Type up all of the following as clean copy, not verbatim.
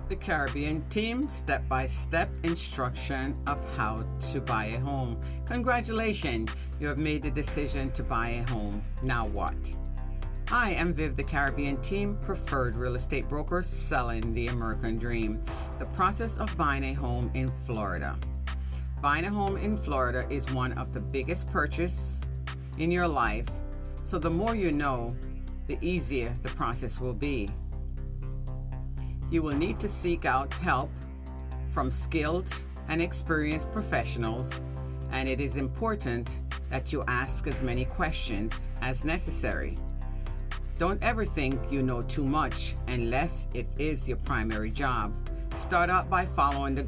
the Caribbean team, step-by-step instruction of how to buy a home. Congratulations, you have made the decision to buy a home. Now what? I am Viv, the Caribbean team, preferred real estate broker selling the American dream. The process of buying a home in Florida. Buying a home in Florida is one of the biggest purchases in your life, so the more you know, the easier the process will be. You will need to seek out help from skilled and experienced professionals, and it is important that you ask as many questions as necessary. Don't ever think you know too much unless it is your primary job. Start out by following the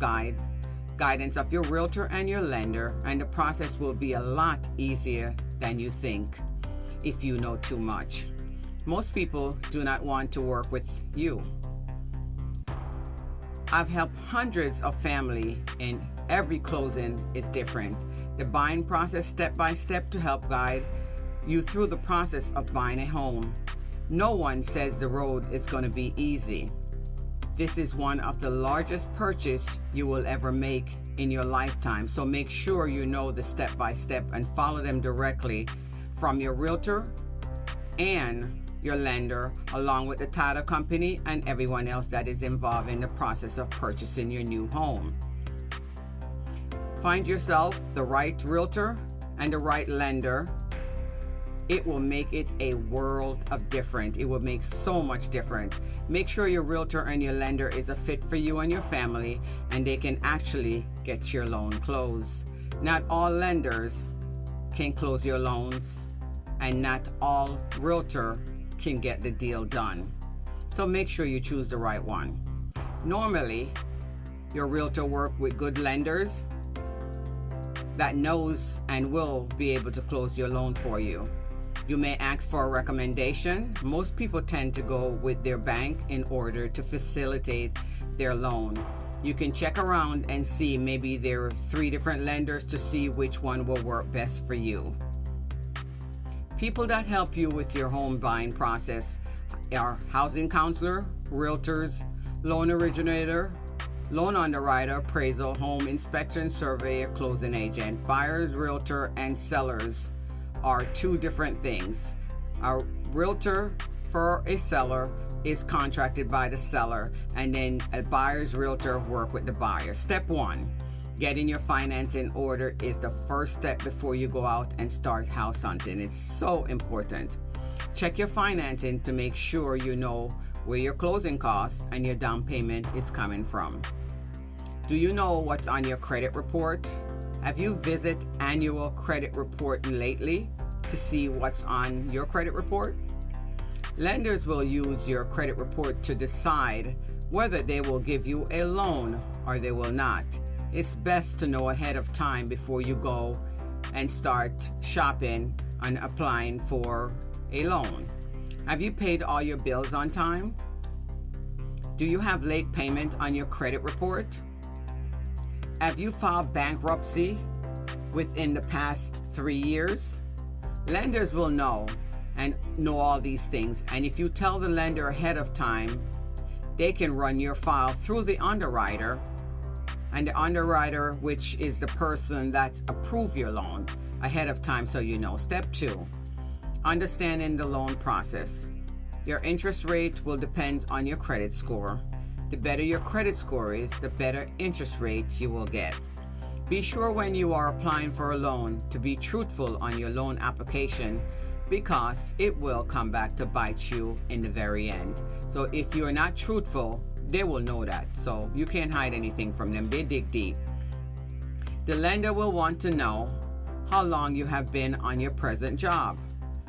guidance of your realtor and your lender, and the process will be a lot easier than you think if you know too much. Most people do not want to work with you. I've helped hundreds of families, and every closing is different. The buying process step by step to help guide you through the process of buying a home. No one says the road is going to be easy. This is one of the largest purchases you will ever make in your lifetime, so make sure you know the step by step and follow them directly from your realtor and your lender, along with the title company and everyone else that is involved in the process of purchasing your new home. Find yourself the right realtor and the right lender. It will make it a world of difference. It will make so much difference. Make sure your realtor and your lender is a fit for you and your family, and they can actually get your loan closed. Not all lenders can close your loans, and not all realtor can get the deal done. So make sure you choose the right one. Normally, your realtor work with good lenders that knows and will be able to close your loan for you. You may ask for a recommendation. Most people tend to go with their bank in order to facilitate their loan. You can check around and see, maybe there are 3 different lenders to see which one will work best for you. People that help you with your home buying process are housing counselor, realtors, loan originator, loan underwriter, appraisal, home inspection, surveyor, closing agent. Buyers, realtor, and sellers are 2 different things. A realtor for a seller is contracted by the seller, and then a buyer's realtor work with the buyer. Step 1. Getting your finance in order is the first step before you go out and start house hunting. It's so important. Check your financing to make sure you know where your closing costs and your down payment is coming from. Do you know what's on your credit report? Have you visited annual credit report lately to see what's on your credit report? Lenders will use your credit report to decide whether they will give you a loan or they will not. It's best to know ahead of time before you go and start shopping and applying for a loan. Have you paid all your bills on time? Do you have late payment on your credit report? Have you filed bankruptcy within the past 3 years? Lenders will know all these things, and if you tell the lender ahead of time, they can run your file through the underwriter, and the underwriter, which is the person that approves your loan, ahead of time, so you know. Step 2, understanding the loan process. Your interest rate will depend on your credit score. The better your credit score is, the better interest rate you will get. Be sure when you are applying for a loan to be truthful on your loan application, because it will come back to bite you in the very end. So if you're not truthful, they will know that. So you can't hide anything from them. They dig deep. The lender will want to know how long you have been on your present job.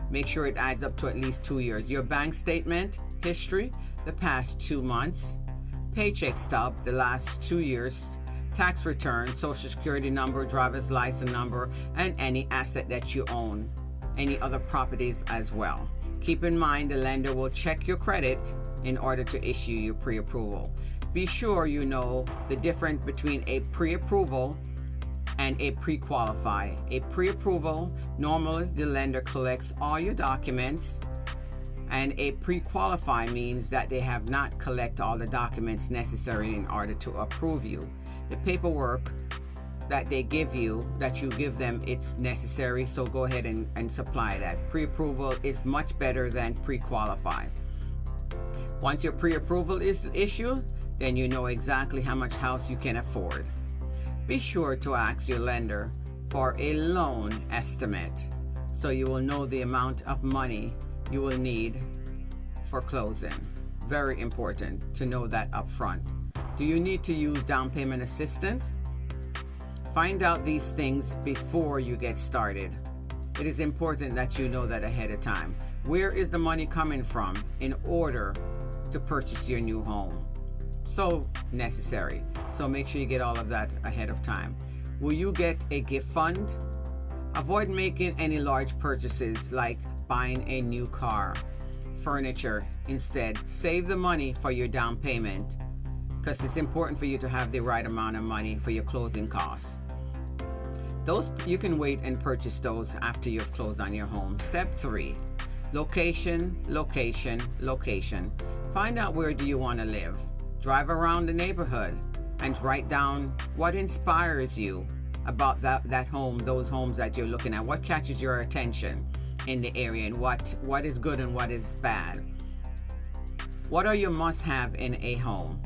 Make sure it adds up to at least 2 years. Your bank statement history, the past 2 months, paycheck stub, the last 2 years, tax return, social security number, driver's license number, and any asset that you own, any other properties as well. Keep in mind the lender will check your credit in order to issue you pre-approval. Be sure you know the difference between a pre-approval and a pre-qualified. A pre-approval, normally the lender collects all your documents And a pre-qualify means that they have not collected all the documents necessary in order to approve you. The paperwork that they give you, that you give them, it's necessary, so go ahead and supply that. Pre-approval is much better than pre-qualify. Once your pre-approval is issued, then you know exactly how much house you can afford. Be sure to ask your lender for a loan estimate so you will know the amount of money you will need for closing. Very important to know that up front. Do you need to use down payment assistance? Find out these things before you get started. It is important that you know that ahead of time. Where is the money coming from in order to purchase your new home? So necessary. So make sure you get all of that ahead of time. Will you get a gift fund? Avoid making any large purchases like buying a new car, furniture. Instead, save the money for your down payment, because it's important for you to have the right amount of money for your closing costs. Those you can wait and purchase those after you've closed on your home. Step 3, location, location, location. Find out where do you want to live. Drive around the neighborhood and write down what inspires you about that home, those homes that you're looking at. What catches your attention in the area, and what is good and what is bad. What are your must-have in a home?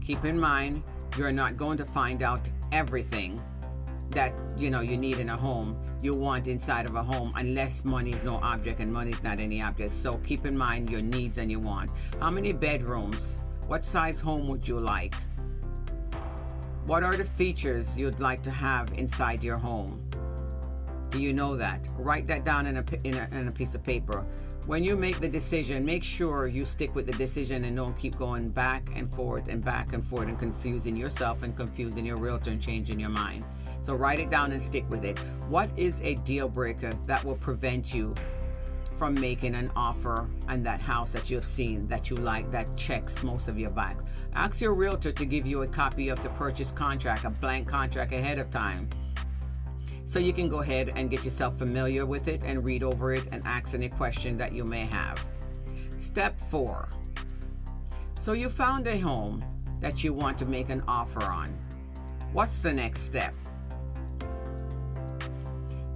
Keep in mind, you're not going to find out everything that you need in a home, you want inside of a home, unless money is no object, and money is not any object. So keep in mind your needs and your want. How many bedrooms? What size home would you like? What are the features you'd like to have inside your home? Do you know that? Write that down in a piece of paper. When you make the decision, make sure you stick with the decision and don't keep going back and forth and confusing yourself and confusing your realtor and changing your mind. So write it down and stick with it. What is a deal breaker that will prevent you from making an offer on that house that you've seen, that you like, that checks most of your boxes? Ask your realtor to give you a copy of the purchase contract, a blank contract ahead of time, so you can go ahead and get yourself familiar with it and read over it and ask any question that you may have. Step 4. So you found a home that you want to make an offer on. What's the next step?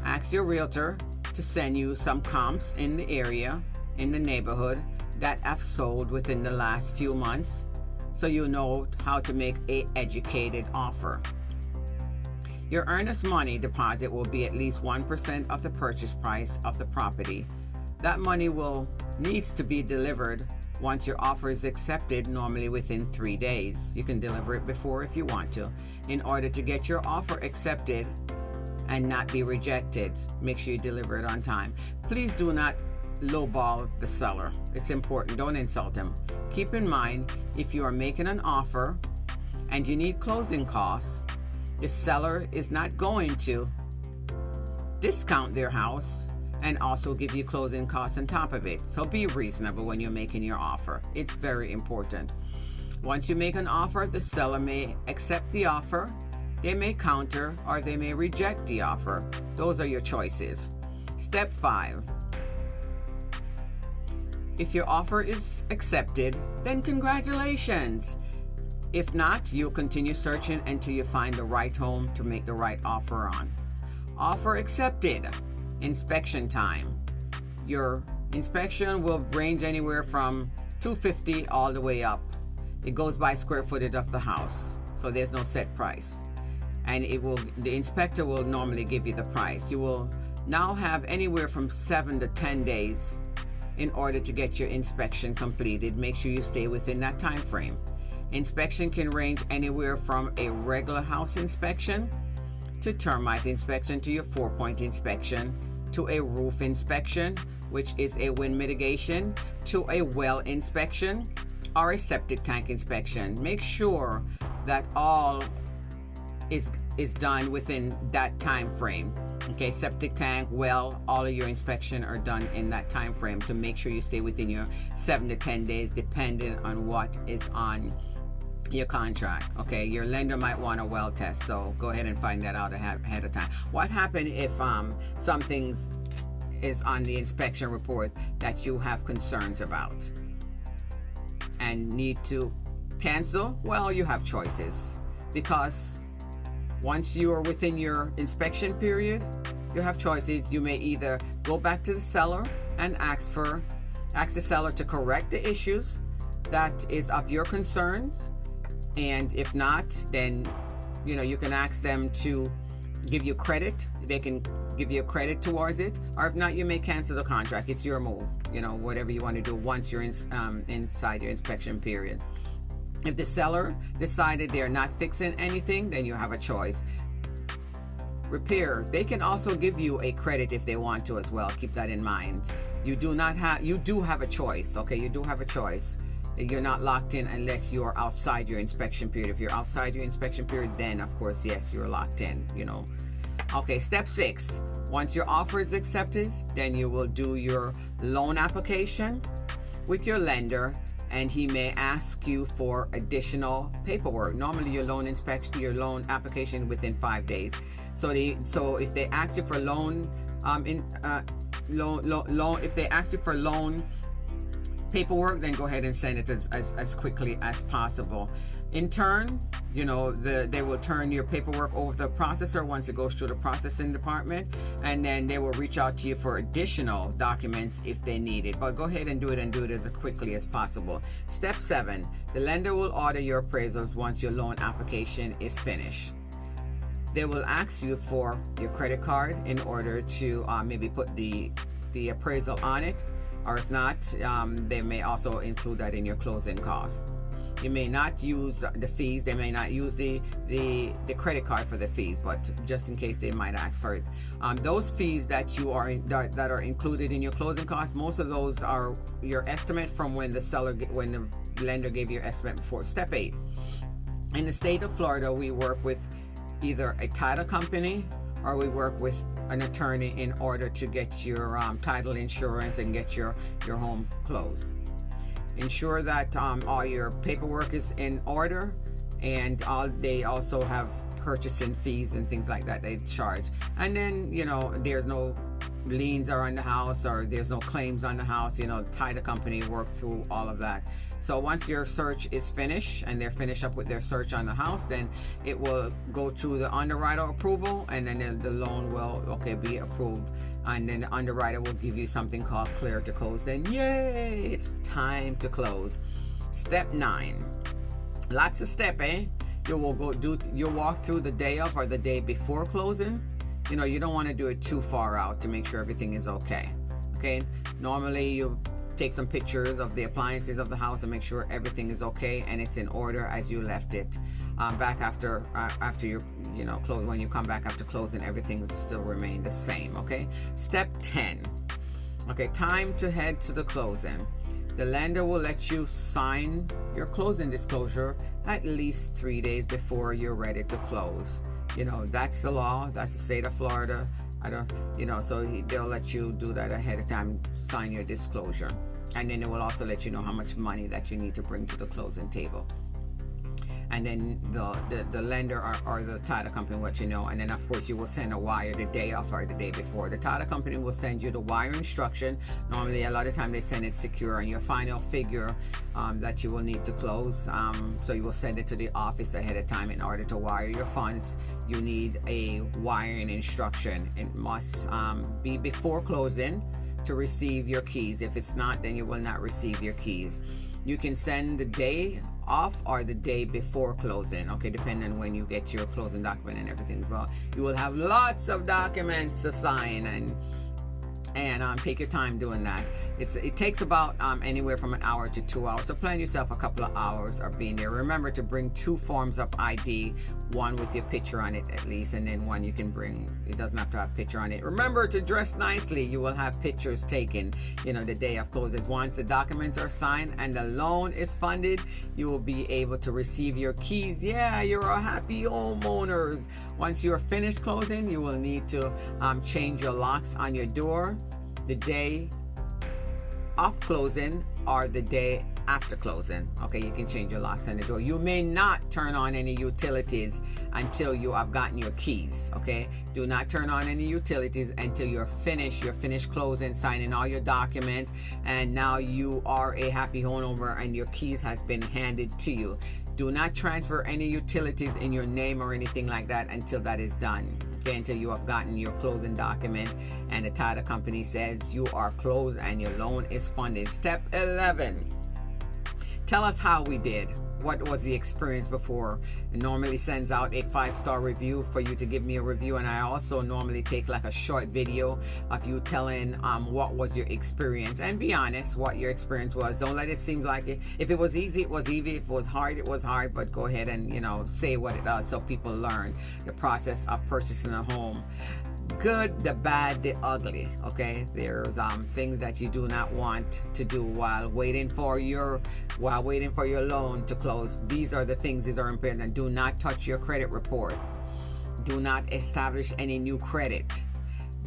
Ask your realtor to send you some comps in the area, in the neighborhood, that have sold within the last few months, so you know how to make an educated offer. Your earnest money deposit will be at least 1% of the purchase price of the property. That money needs to be delivered once your offer is accepted, normally within 3 days. You can deliver it before if you want to. In order to get your offer accepted and not be rejected, make sure you deliver it on time. Please do not lowball the seller. It's important. Don't insult him. Keep in mind, if you are making an offer and you need closing costs, the seller is not going to discount their house and also give you closing costs on top of it. So be reasonable when you're making your offer. It's very important. Once you make an offer, the seller may accept the offer, they may counter, or they may reject the offer. Those are your choices. Step 5. If your offer is accepted, then congratulations. If not, you'll continue searching until you find the right home to make the right offer on. Offer accepted. Inspection time. Your inspection will range anywhere from $250 all the way up. It goes by square footage of the house, so there's no set price. And the inspector will normally give you the price. You will now have anywhere from 7 to 10 days in order to get your inspection completed. Make sure you stay within that time frame. Inspection can range anywhere from a regular house inspection to termite inspection to your 4-point inspection to a roof inspection, which is a wind mitigation, to a well inspection or a septic tank inspection. Make sure that all is done within that time frame. Okay, septic tank, well, all of your inspection are done in that time frame to make sure you stay within your 7 to 10 days, depending on what is on your contract. Okay, your lender might want a well test, so go ahead and find that out ahead of time. What happened if something's is on the inspection report that you have concerns about and need to cancel, well, you have choices, because once you are within your inspection period, you have choices. You may either go back to the seller and ask the seller to correct the issues that is of your concerns, and if not, then you can ask them to give you credit. They can give you credit towards it, or if not, you may cancel the contract. It's your move, whatever you want to do once you're inside your inspection period. If the seller decided they're not fixing anything, then you have a choice. Repair, they can also give you a credit if they want to as well. Keep that in mind. You do have a choice, okay? You do have a choice. You're not locked in unless you are outside your inspection period. If you're outside your inspection period, then of course, yes, you're locked in, Okay, step 6. Once your offer is accepted, then you will do your loan application with your lender, and he may ask you for additional paperwork. Normally your loan application within 5 days. So if they ask you for if they ask you for loan paperwork, then go ahead and send it as quickly as possible. In turn, they will turn your paperwork over to the processor once it goes through the processing department, and then they will reach out to you for additional documents if they need it. But go ahead and do it as quickly as possible. Step 7, the lender will order your appraisals once your loan application is finished. They will ask you for your credit card in order to maybe put the appraisal on it, or if not, they may also include that in your closing costs. You may not use the fees. They may not use the credit card for the fees, but just in case they might ask for it. Those fees that are included in your closing costs, most of those are your estimate from when the lender gave you your estimate before. Step 8. In the state of Florida, we work with either a title company or we work with an attorney in order to get your title insurance and get your home closed. Ensure that all your paperwork is in order, and they also have purchasing fees and things like that they charge. And then there's no liens are on the house, or there's no claims on the house. The title company work through all of that. So once your search is finished and they're finished up with their search on the house, then it will go to the underwriter approval, and then the loan will be approved. And then the underwriter will give you something called clear to close. Then yay, it's time to close. Step 9. Lots of step, eh? You'll walk through the day of or the day before closing. You don't want to do it too far out to make sure everything is okay. Okay? Normally you take some pictures of the appliances of the house and make sure everything is okay and it's in order as you left it. Back after you close, when you come back after closing, everything will still remain the same. Okay. Step 10. Okay, time to head to the closing. The lender will let you sign your closing disclosure at least 3 days before you're ready to close. That's the law. That's the state of Florida. So they'll let you do that ahead of time, sign your disclosure. And then it will also let you know how much money that you need to bring to the closing table. And then the lender or the title company will let you know. And then of course you will send a wire the day of or the day before. The title company will send you the wire instruction. Normally a lot of time they send it secure, and your final figure that you will need to close. So you will send it to the office ahead of time. In order to wire your funds, you need a wiring instruction. It must be before closing to receive your keys. If it's not, then you will not receive your keys. You can send the day off or the day before closing, okay, depending on when you get your closing document and everything as well. You will have lots of documents to sign, and take your time doing that. It takes about anywhere from an hour to 2 hours. So plan yourself a couple of hours of being there. Remember to bring 2 forms of ID, one with your picture on it at least, and then one you can bring, it doesn't have to have a picture on it. Remember to dress nicely. You will have pictures taken, the day of closing. Once the documents are signed and the loan is funded, you will be able to receive your keys. Yeah, you're a happy homeowners. Once you're finished closing, you will need to change your locks on your door the day of closing or the day after closing. Okay, you can change your locks on the door. You may not turn on any utilities until you have gotten your keys. Okay, do not turn on any utilities until you're finished closing, signing all your documents, and now you are a happy homeowner and your keys has been handed to you. Do not transfer any utilities in your name or anything like that until that is done. Okay, until you have gotten your closing documents and the title company says you are closed and your loan is funded. Step 11. Tell us how we did. What was the experience before? It normally sends out a 5-star review for you to give me a review, and I also normally take like a short video of you telling what was your experience, and be honest what your experience was. Don't let it seem like it. If it was easy, it was easy. If it was hard, it was hard. But go ahead and say what it does so people learn the process of purchasing a home. Good, the bad, the ugly. Okay, there's things that you do not want to do while waiting for your loan to close. These are the things. These are important. Do not touch your credit report. Do not establish any new credit.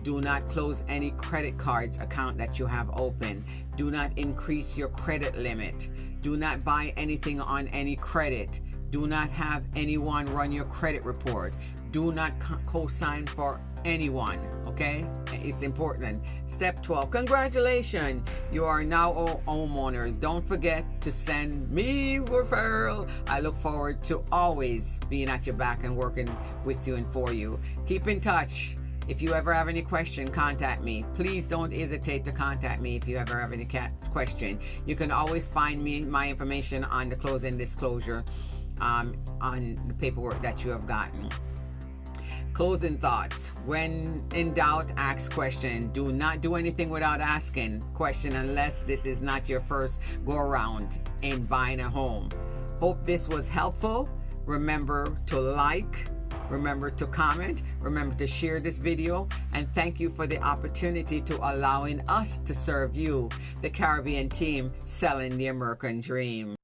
Do not close any credit cards account that you have open. Do not increase your credit limit. Do not buy anything on any credit. Do not have anyone run your credit report. Do not co-sign for anyone. Okay, it's important. Step 12. Congratulations, you are now homeowners. Don't forget to send me referral. I look forward to always being at your back and working with you and for you. Keep in touch. If you ever have any question, contact me. Please don't hesitate to contact me if you ever have any question. You can always find my information on the closing disclosure on the paperwork that you have gotten. Closing thoughts. When in doubt, ask question. Do not do anything without asking question unless this is not your first go around in buying a home. Hope this was helpful. Remember to like, remember to comment, remember to share this video, and thank you for the opportunity to allowing us to serve you, the Caribbean team selling the American dream.